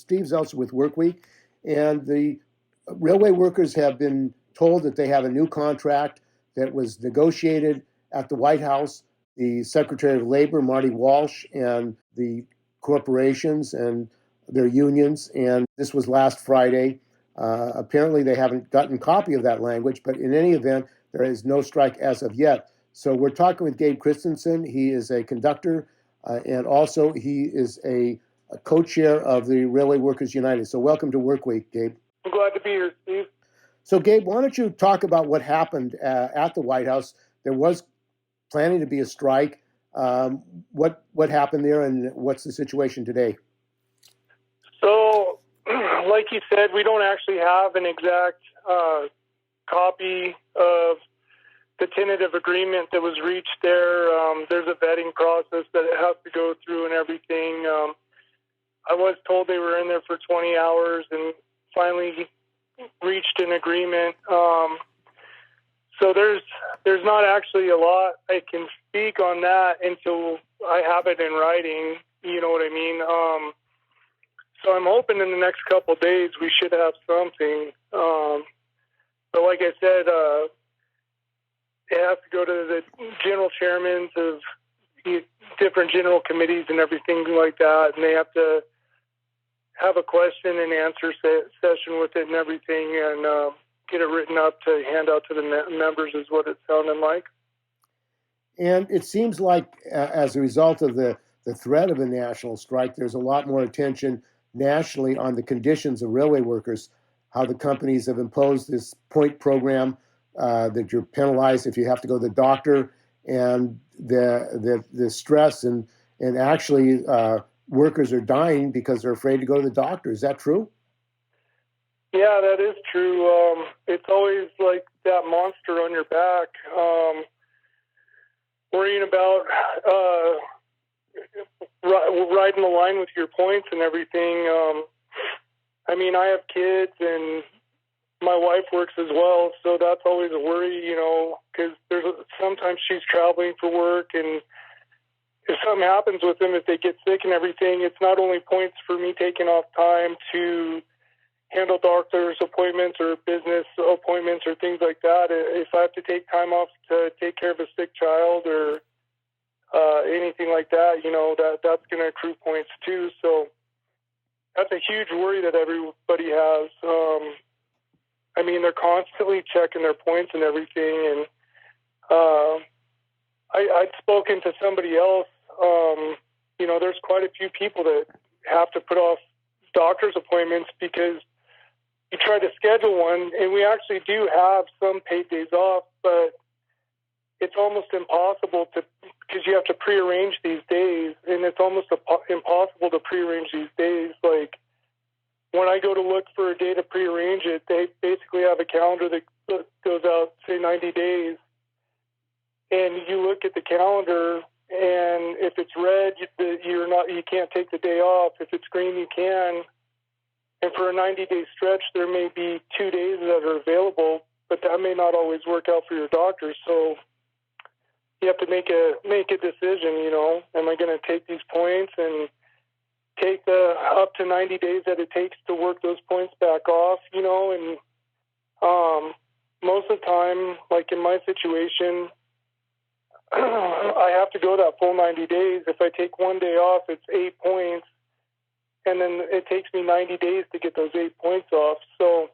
Steve Zeltzer with WorkWeek, and the railway workers have been told that they have a new contract that was negotiated at the White House. The Secretary of Labor, Marty Walsh, and the corporations and their unions, and this was last Friday. Apparently, they haven't gotten a copy of that language, but in any event, there is no strike as of yet. So we're talking with Gabe Christenson. He is a conductor, and also he is a co-chair of the Railway Workers United. So welcome to WorkWeek, Gabe. I'm glad to be here, Steve. So Gabe, why don't you talk about what happened at the White House? There was planning to be a strike. What happened there, and what's the situation today? So, like you said, we don't actually have an exact copy of the tentative agreement that was reached there. There's a vetting process that it has to go through and everything. I was told they were in there for 20 hours and finally reached an agreement. So there's not actually a lot I can speak on that until I have it in writing. You know what I mean? So I'm hoping in the next couple of days we should have something. But like I said, it has to go to the general chairmen of different general committees and everything like that, and they have to have a question and answer session with it and everything, and get it written up to hand out to the members is what it's sounding like. And it seems like as a result of the threat of a national strike, there's a lot more attention nationally on the conditions of railway workers, how the companies have imposed this point program that you're penalized if you have to go to the doctor, and the stress and actually workers are dying because they're afraid to go to the doctor. Is that true? Yeah, that is true. It's always like that monster on your back, worrying about riding the line with your points and everything. I mean, I have kids and my wife works as well, so that's always a worry, you know, because sometimes she's traveling for work, and if something happens with them, if they get sick and everything, it's not only points for me taking off time to handle doctor's appointments or business appointments or things like that. If I have to take time off to take care of a sick child or anything like that, you know, that's going to accrue points too. So that's a huge worry that everybody has. I mean, they're constantly checking their points and everything. And I'd spoken to somebody else. You know, there's quite a few people that have to put off doctor's appointments because you try to schedule one, and we actually do have some paid days off, but it's almost impossible because you have to prearrange these days, and it's almost impossible to prearrange these days. Like, when I go to look for a day to prearrange it, they basically have a calendar that goes out, say, 90 days, and you look at the calendar, and if it's red, you can't take the day off. If it's green, you can. And for a 90-day stretch, there may be 2 days that are available, but that may not always work out for your doctor. So you have to make a decision. You know, am I going to take these points and take the up to 90 days that it takes to work those points back off? You know, and most of the time, like in my situation, I have to go that full 90 days. If I take 1 day off, it's 8 points. And then it takes me 90 days to get those 8 points off. So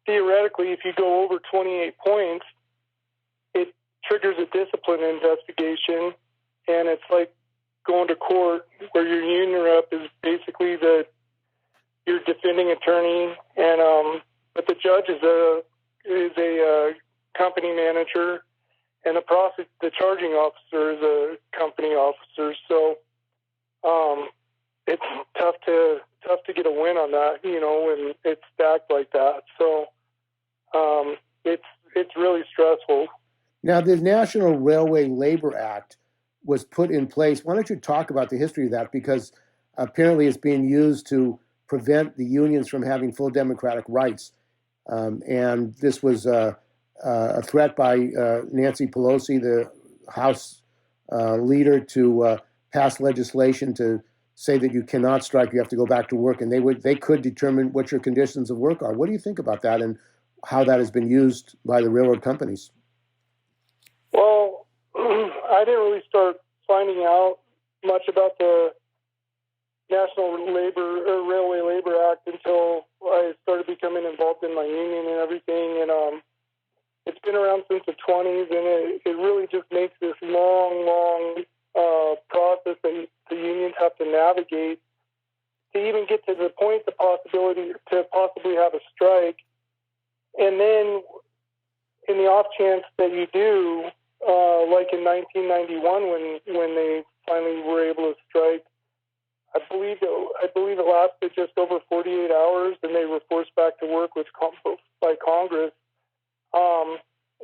theoretically, if you go over 28 points, it triggers a discipline investigation. And it's like going to court where your union rep is basically your defending attorney. And but the judge is a company manager, and the charging officer is a company officer. So it's tough to get a win on that, you know, when it's stacked like that. So it's really stressful. Now, the National Railway Labor Act was put in place. Why don't you talk about the history of that? Because apparently it's being used to prevent the unions from having full democratic rights. And this was a threat by Nancy Pelosi, the House leader, to pass legislation to say that you cannot strike, you have to go back to work, and they could determine what your conditions of work are. What do you think about that and how that has been used by the railroad companies? Well, I didn't really start finding out much about the National Labor or Railway Labor Act until I started becoming involved in my union and everything. And it's been around since the 20s, and it really just makes this long process that the unions have to navigate to even get to the point, the possibility to possibly have a strike. And then in the off chance that you do, like in 1991 when they finally were able to strike, I believe it lasted just over 48 hours, and they were forced back to work by Congress.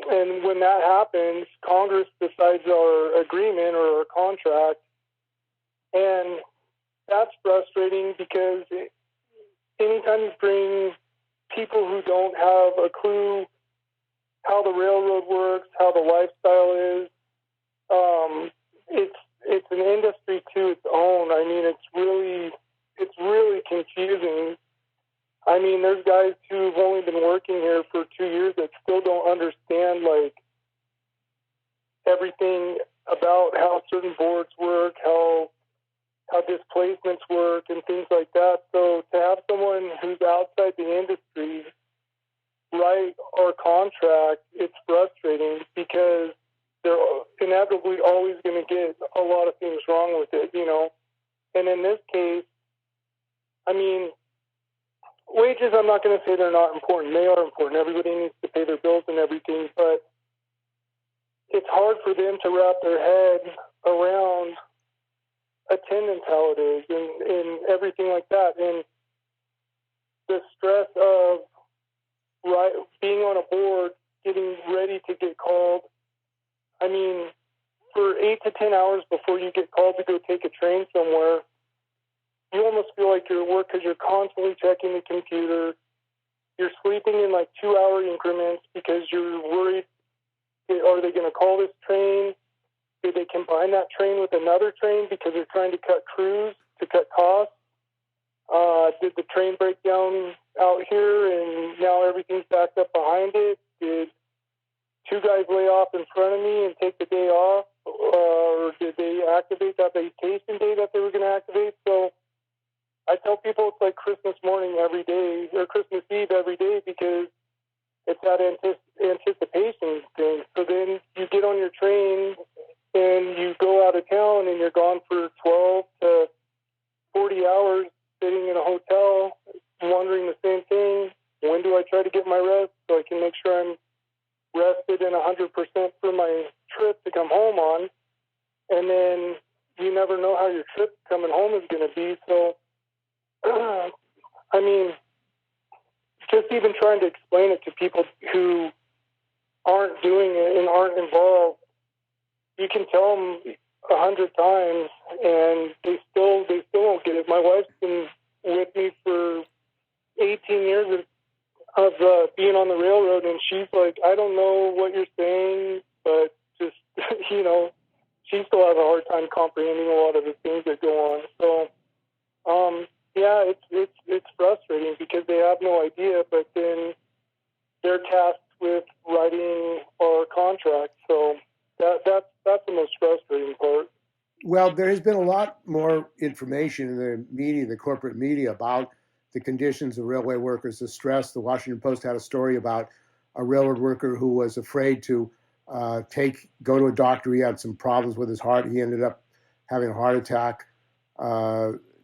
And when that happens, Congress decides our agreement or our contract, and that's frustrating because anytime you bring people who don't have a clue how the railroad works, how the lifestyle is, it's an industry to its own. I mean, it's really confusing. I mean, there's guys who've only been working here for 2 years that still don't understand, like, everything about how certain boards work, how displacements work, and things like that. So to have someone who's outside the industry write our contract, it's frustrating because they're inevitably always going to get a lot of things wrong with it, you know. And in this case, I mean, wages, I'm not going to say they're not important. They are important. Everybody needs to pay their bills and everything, but it's hard for them to wrap their head around attendance, how it is, and everything like that. And the stress of being on a board, getting ready to get called. I mean, for 8 to 10 hours before you get called to go take a train somewhere, you almost feel like you're at work because you're constantly checking the computer. You're sleeping in like 2-hour increments because you're worried, are they going to call this train? Did they combine that train with another train because they're trying to cut crews, to cut costs? Did the train break down out here and now everything's backed up behind it? Did 2 guys lay off in front of me and take the day off? Or did they activate that vacation day that they were going to activate? So I tell people it's like Christmas morning every day, or Christmas Eve every day, because it's that anticipation thing. So then you get on your train and you go out of town and you're gone for 12 to 40 hours sitting in a hotel wondering the same thing. When do I try to get my rest so I can make sure I'm rested and 100% for my trip to come home on? And then you never know how your trip coming home is going to be. So, I mean, just even trying to explain it to people who aren't doing it and aren't involved, you can tell them 100 times and they still won't get it. My wife's been with me for 18 years of being on the railroad, and she's like, I don't know what you're saying, but just, you know, she still has a hard time comprehending a lot of the things that go on. So, yeah, it's frustrating because they have no idea, but then they're tasked with writing our contract. So that's the most frustrating part. Well, there has been a lot more information in the media, the corporate media, about the conditions of railway workers, the stress. The Washington Post had a story about a railroad worker who was afraid to go to a doctor. He had some problems with his heart. He ended up having a heart attack.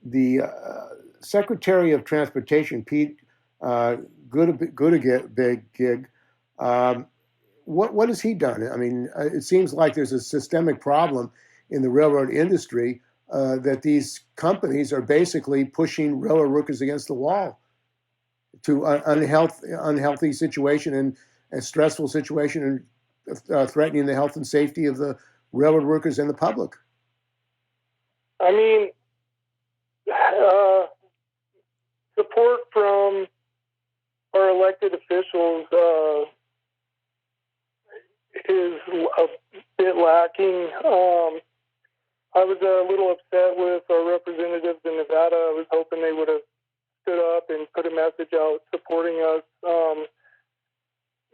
The Secretary of Transportation, Pete Buttigieg, what has he done? I mean, it seems like there's a systemic problem in the railroad industry that these companies are basically pushing railroad workers against the wall to unhealthy situation and a stressful situation and threatening the health and safety of the railroad workers and the public. I mean, support from our elected officials is a bit lacking. I was a little upset with our representatives in Nevada. I was hoping they would have stood up and put a message out supporting us.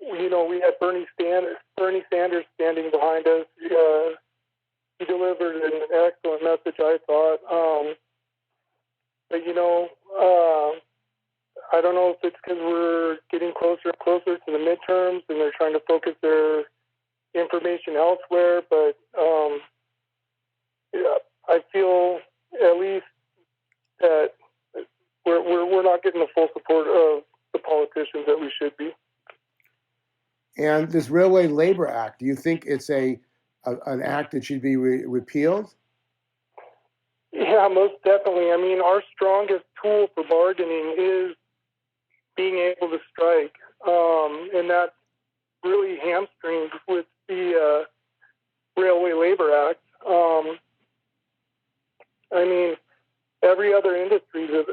We had Bernie Sanders standing behind us. He delivered an excellent message, I thought. But I don't know if it's because we're getting closer and closer to the midterms and they're trying to focus their information elsewhere. But I feel at least that we're not getting the full support of the politicians that we should be. And this Railway Labor Act, do you think it's an act that should be repealed? Yeah, most definitely. I mean, our strongest tool for bargaining is being able to strike, and that's really hamstringed with the Railway Labor Act. I mean, every other industry is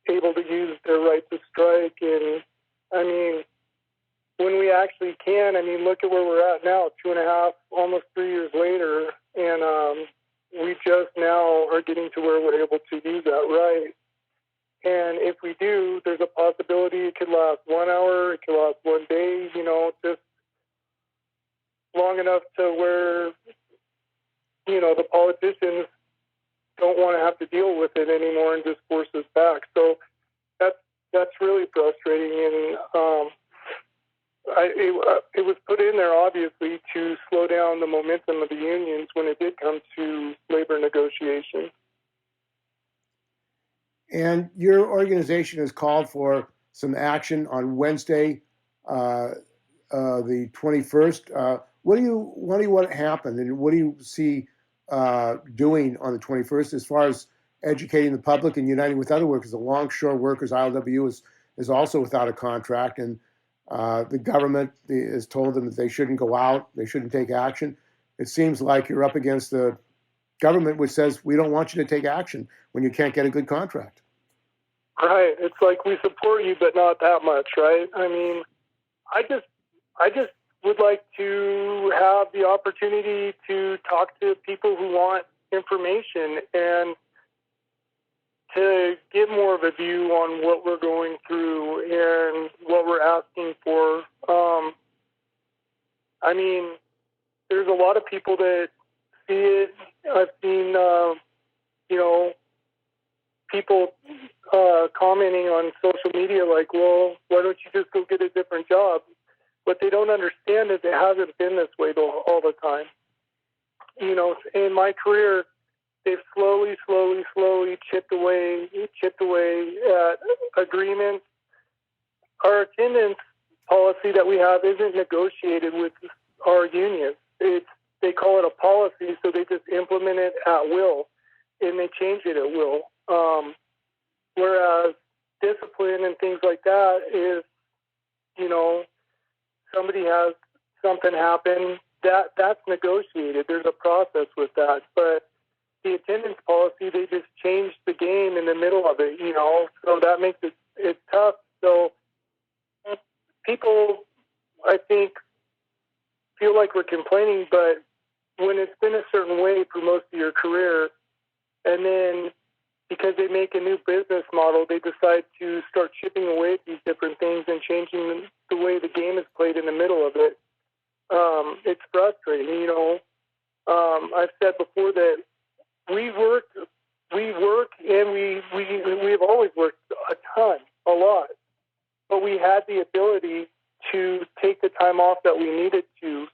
able to use their right to strike, and I mean, when we actually can, I mean, look at where we're at now, 2.5, almost 3 years later, and we just now are getting to where we're able to use that right. And if we do, there's a possibility it could last 1 hour, it could last 1 day, just long enough to where, the politicians don't want to have to deal with it anymore and just force us back. So that's really frustrating. And it was put in there, obviously, to slow down the momentum of the unions when it did come to labor negotiations. And your organization has called for some action on Wednesday, the 21st. What do you want to happen, and what do you see doing on the 21st as far as educating the public and uniting with other workers? The Longshore Workers, RWU, is also without a contract, and the government has told them that they shouldn't go out, they shouldn't take action. It seems like you're up against the government, which says we don't want you to take action when you can't get a good contract. Right. It's like we support you, but not that much, right? I mean, I just would like to have the opportunity to talk to people who want information and to get more of a view on what we're going through and what we're asking for. I mean, there's a lot of people that see it. I've seen, people commenting on social media like, well, why don't you just go get a different job? What they don't understand is it hasn't been this way all the time. In my career, they've slowly chipped away at agreements. Our attendance policy that we have isn't negotiated with our unions. They call it a policy, so they just implement it at will, and they change it at will. Whereas discipline and things like that is, somebody has something happen, that's negotiated. There's a process with that. But the attendance policy, they just changed the game in the middle of it, so that makes it tough. So people, I think, feel like we're complaining, but when it's been a certain way for most of your career, and then because they make a new business model, they decide to start chipping away at these different things and changing the way the game is played in the middle of it. It's frustrating, I've said before that we work, and we've always worked a ton, a lot, but we had the ability to take the time off that we needed to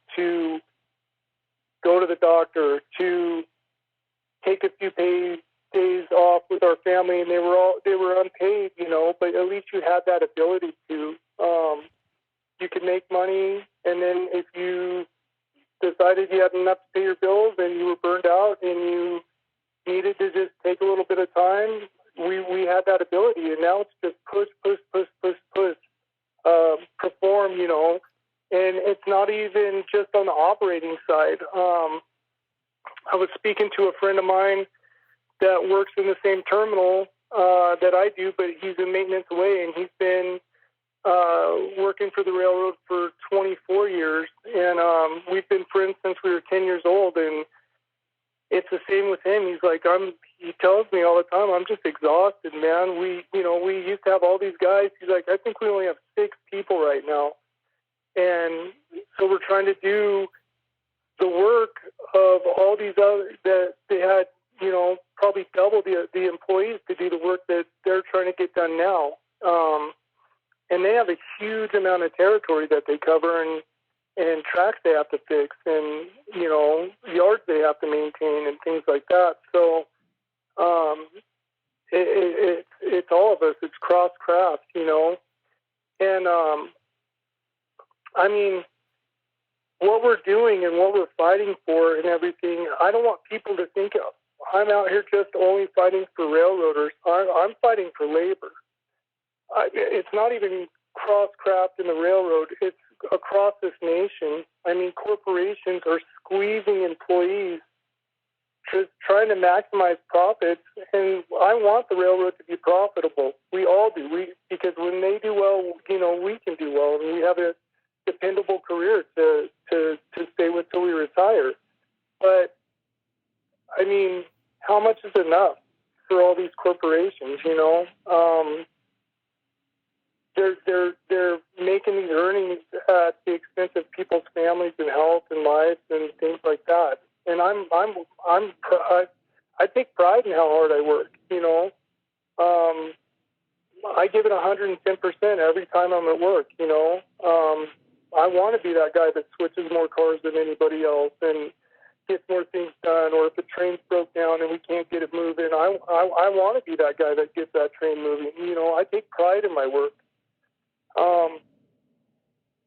go to the doctor, to take a few days off with our family, and they were unpaid, but at least you had that ability to. You could make money, and then if you decided you had enough to pay your bills and you were burned out and you needed to just take a little bit of time, we had that ability, and now it's just push, perform, and it's not even just on the operating side. I was speaking to a friend of mine that works in the same terminal that I do, but he's in maintenance away, and he's been working for the railroad for 24 years, and we've been friends since we were 10 years old, and it's a in with him. He's like, he tells me all the time, I'm just exhausted, man. We used to have all these guys. He's like, I think we only have 6 people right now. And so we're trying to do the work of all these other, that they had, probably double the employees to do the work that they're trying to get done now. And they have a huge amount of territory that they cover, and tracks they have to fix, and, yards they have to maintain and things like that. So it's all of us. It's cross-craft, And, I mean, what we're doing and what we're fighting for and everything, I don't want people to think I'm out here just only fighting for railroaders. I'm fighting for labor. It's not even cross-craft in the railroad. It's across this nation. I mean, corporations are squeezing employees, just trying to maximize profits. And I want the railroad to be profitable. We all do. Because when they do well, we can do well, and we have a dependable career to stay with till we retire. But I mean, how much is enough for all these corporations? They're making these earnings at the expense of people's families and health and lives and things like that. And I take pride in how hard I work. I give it 110% every time I'm at work. I want to be that guy that switches more cars than anybody else and gets more things done. Or if the train's broke down and we can't get it moving, I want to be that guy that gets that train moving. I take pride in my work.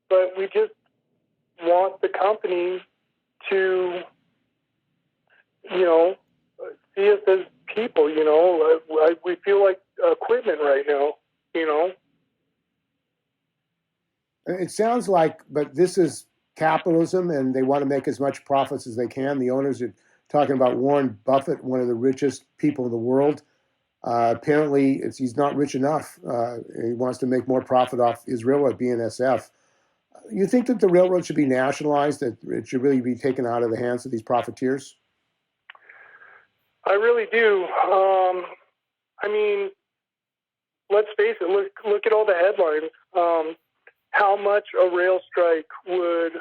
But we just want the company to, see us as people, we feel like equipment right now, It sounds like, but this is capitalism, and they want to make as much profits as they can. The owners are talking about Warren Buffett, one of the richest people in the world. Apparently, he's not rich enough. He wants to make more profit off his railroad, BNSF. You think that the railroad should be nationalized, that it should really be taken out of the hands of these profiteers? I really do. I mean, let's face it, look at all the headlines. How much a rail strike would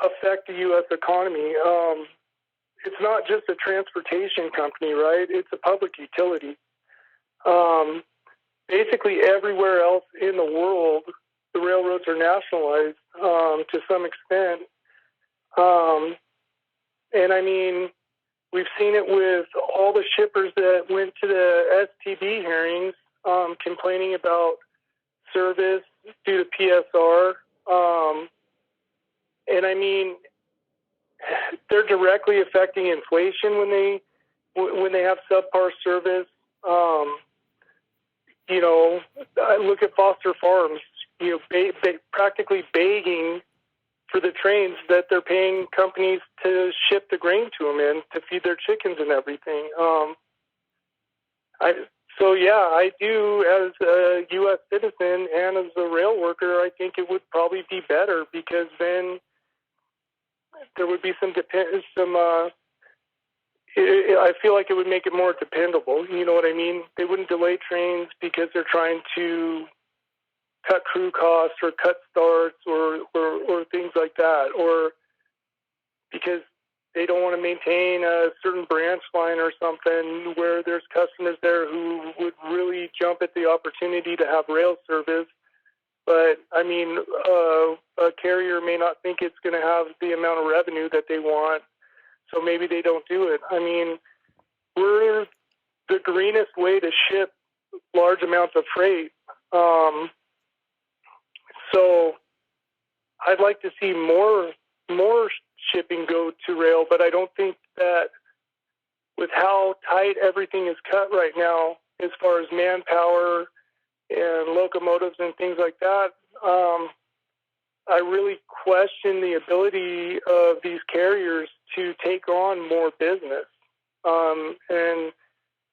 affect the U.S. economy. It's not just a transportation company, right? It's a public utility. Basically, everywhere else in the world, the railroads are nationalized to some extent. And I mean, we've seen it with all the shippers that went to the STB hearings complaining about service due to PSR. And I mean, they're directly affecting inflation when they have subpar service. I look at Foster Farms, practically begging for the trains that they're paying companies to ship the grain to them in to feed their chickens and everything. I do, as a U.S. citizen and as a rail worker, I think it would probably be better, because then there would be I feel like it would make it more dependable. You know what I mean? They wouldn't delay trains because they're trying to cut crew costs or cut starts or things like that, or because they don't want to maintain a certain branch line or something where there's customers there who would really jump at the opportunity to have rail service. But, I mean, a carrier may not think it's going to have the amount of revenue that they want, so maybe they don't do it. I mean, we're the greenest way to ship large amounts of freight. So I'd like to see more shipping go to rail, but I don't think that with how tight everything is cut right now, as far as manpower and locomotives and things like that, I really question the ability of these carriers to take on more business. And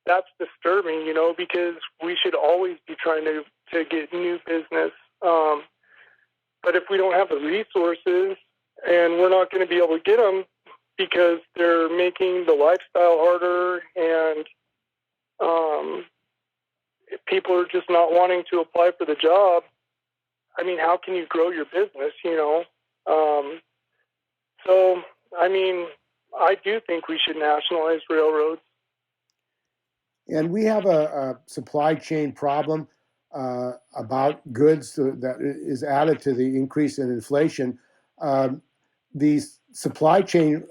that's disturbing, because we should always be trying to get new business. But if we don't have the resources and we're not going to be able to get them, because they're making the lifestyle harder, and if people are just not wanting to apply for the job, I mean, how can you grow your business, you know? So, I mean, I do think we should nationalize railroads. And we have a supply chain problem about goods that is added to the increase in inflation. The supply chain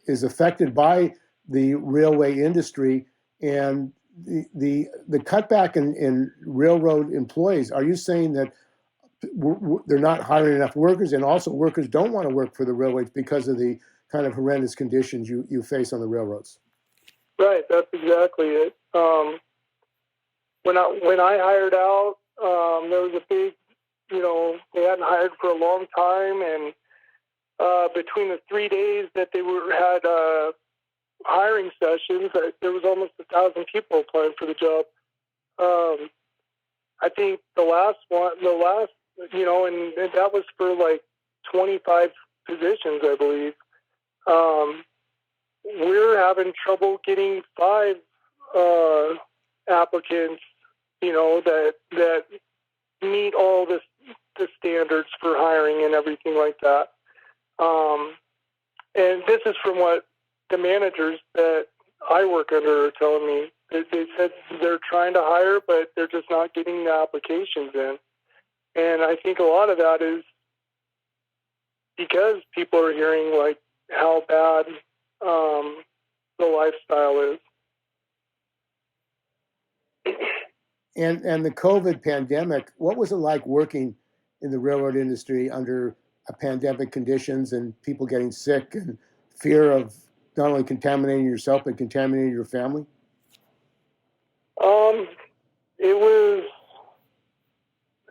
is affected by the railway industry, and the cutback in railroad employees. Are you saying that they're not hiring enough workers, and also workers don't want to work for the railways because of the kind of horrendous conditions you face on the railroads? Right, that's exactly it. When I hired out, there was a big, you know, they hadn't hired for a long time, and between the 3 days that they had hiring sessions, there was almost 1,000 people applying for the job. I think the last, you know, and that was for like 25 positions, I believe. We're having trouble getting 5 applicants, you know, that meet all the standards for hiring and everything like that. And this is from what the managers that I work under are telling me. They said they're trying to hire, but they're just not getting the applications in. And I think a lot of that is because people are hearing like how bad the lifestyle is. And the COVID pandemic, what was it like working in the railroad industry under pandemic conditions and people getting sick and fear of not only contaminating yourself but contaminating your family?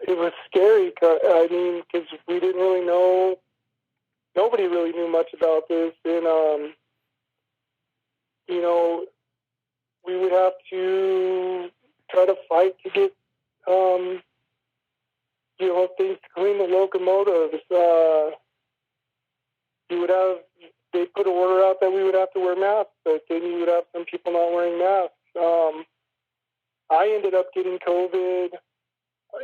It was scary. I mean, because we didn't really know. Nobody really knew much about this, and you know, we would have to try to fight to get you know, things to clean the locomotives. They put an order out that we would have to wear masks, but then you would have some people not wearing masks. I ended up getting COVID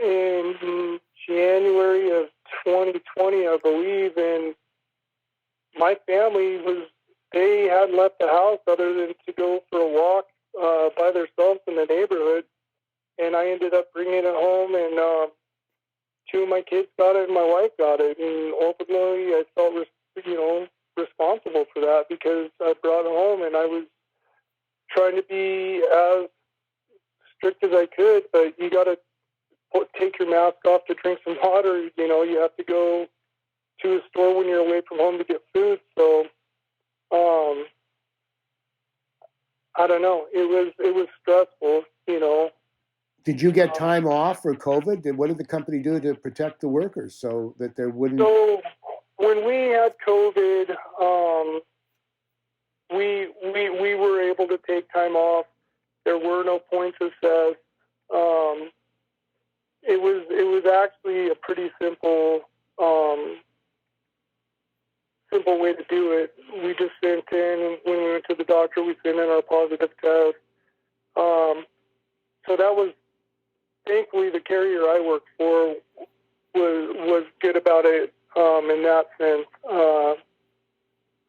in January of 2020, I believe, and my family they hadn't left the house other than to go for a walk by themselves in the neighborhood, and I ended up bringing it home, and 2 of my kids got it and my wife got it, and ultimately I felt, you know, responsible for that because I brought it home, and I was trying to be as strict as I could, but you got to take your mask off to drink some water. You know, you have to go to a store when you're away from home to get food. So, I don't know. It was stressful, you know. Did you get time off for COVID? What did the company do to protect the workers so that there wouldn't? So when we had COVID, we were able to take time off. There were no points assessed. It was actually a pretty simple way to do it. We just sent in, when we went to the doctor, we sent in our positive test. So that was, thankfully, the carrier I worked for was good about it in that sense.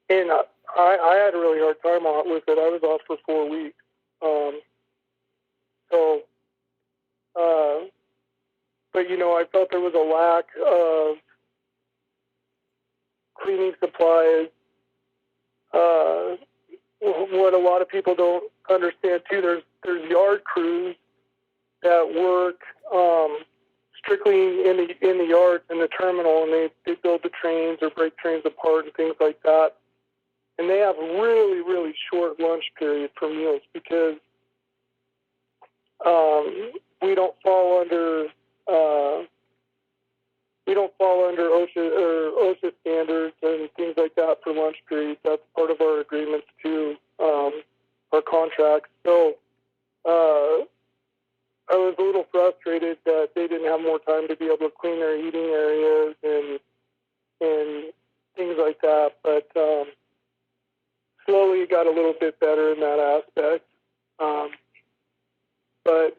And I had a really hard time with it. I was off for 4 weeks. But, you know, I felt there was a lack of cleaning supplies. What a lot of people don't understand, too, there's yard crews that work strictly in the yards, in the terminal, and they build the trains or break trains apart and things like that. And they have really, really short lunch period for meals because we don't fall under OSHA standards and things like that for lunch periods. That's part of our agreements too, our contracts. So I was a little frustrated that they didn't have more time to be able to clean their eating areas and things like that. But slowly got a little bit better in that aspect. But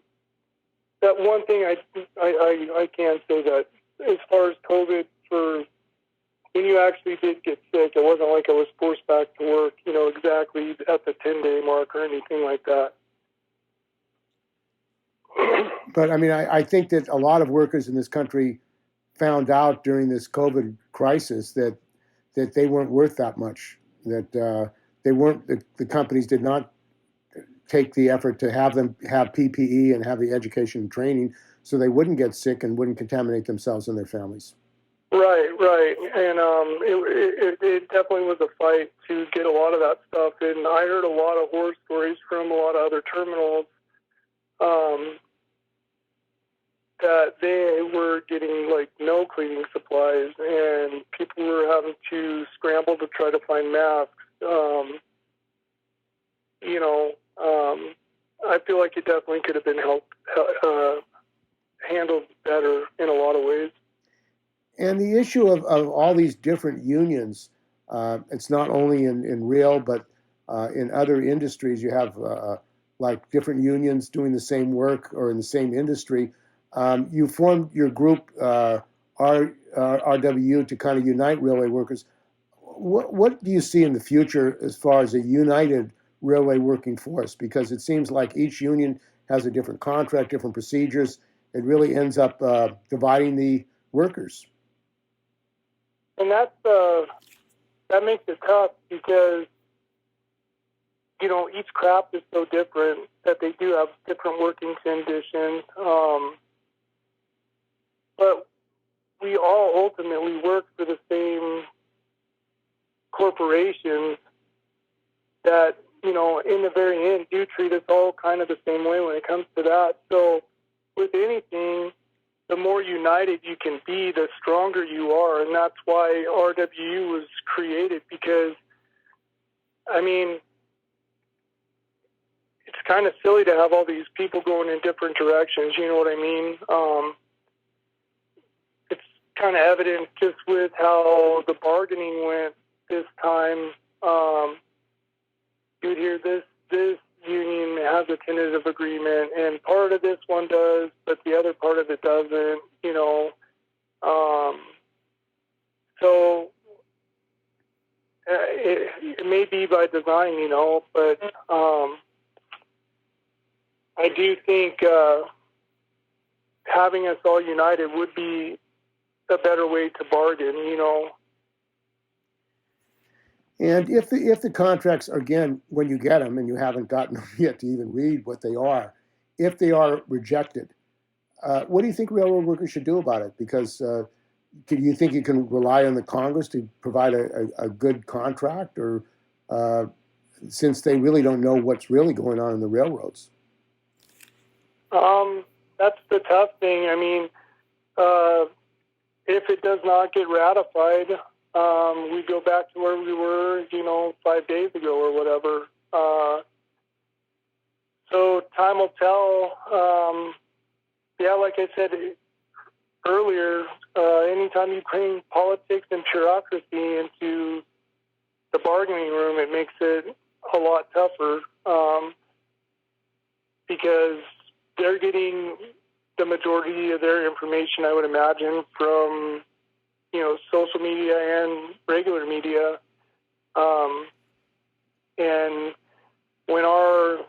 that one thing I can say that as far as COVID, for when you actually did get sick, it wasn't like I was forced back to work, exactly at the 10-day mark or anything like that. But I mean, I think that a lot of workers in this country found out during this COVID crisis that they weren't worth that much, that they weren't, the companies did not take the effort to have them have PPE and have the education and training so they wouldn't get sick and wouldn't contaminate themselves and their families. Right. And it definitely was a fight to get a lot of that stuff. And I heard a lot of horror stories from a lot of other terminals that they were getting like no cleaning supplies, and people were having to scramble to try to find masks. I feel like it definitely could have been handled better in a lot of ways. And the issue of all these different unions, it's not only in rail, but in other industries, you have like different unions doing the same work or in the same industry. You formed your group, RWU, to kind of unite railway workers. What do you see in the future as far as a united railway working force? Because it seems like each union has a different contract, different procedures. It really ends up dividing the workers. And that makes it tough because, each craft is so different that they do have different working conditions. But we all ultimately work for the same corporations that, in the very end, do treat us all kind of the same way when it comes to that. So with anything, the more united you can be, the stronger you are. And that's why RWU was created, because, it's kind of silly to have all these people going in different directions, you know what I mean? It's kind of evident just with how the bargaining went this time. You would hear this union has a tentative agreement, and part of this one does, but the other part of it doesn't, So it may be by design, but I do think having us all united would be a better way to bargain, And if the contracts, again, when you get them, and you haven't gotten them yet to even read what they are, if they are rejected, what do you think railroad workers should do about it? Because do you think you can rely on the Congress to provide a good contract, or since they really don't know what's really going on in the railroads? That's the tough thing. If it does not get ratified, we go back to where we were, 5 days ago or whatever. So time will tell. Like I said earlier, anytime you bring politics and bureaucracy into the bargaining room, it makes it a lot tougher, because they're getting the majority of their information, I would imagine, from social media and regular media. And when our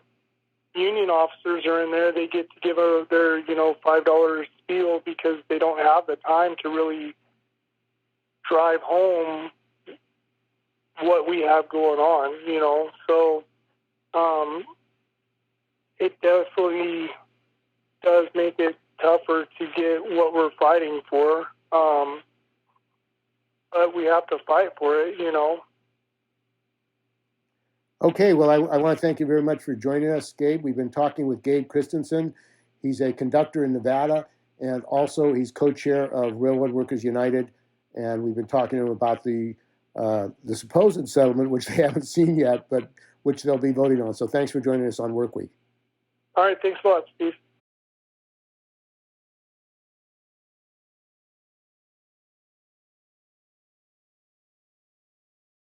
union officers are in there, they get to give their, $5 spiel because they don't have the time to really drive home what we have going on, So it definitely does make it tougher to get what we're fighting for. But we have to fight for it, Okay, well, I want to thank you very much for joining us, Gabe. We've been talking with Gabe Christenson. He's a conductor in Nevada, and also he's co-chair of Railroad Workers United. And we've been talking to him about the supposed settlement, which they haven't seen yet, but which they'll be voting on. So thanks for joining us on WorkWeek. All right, thanks a lot, Steve.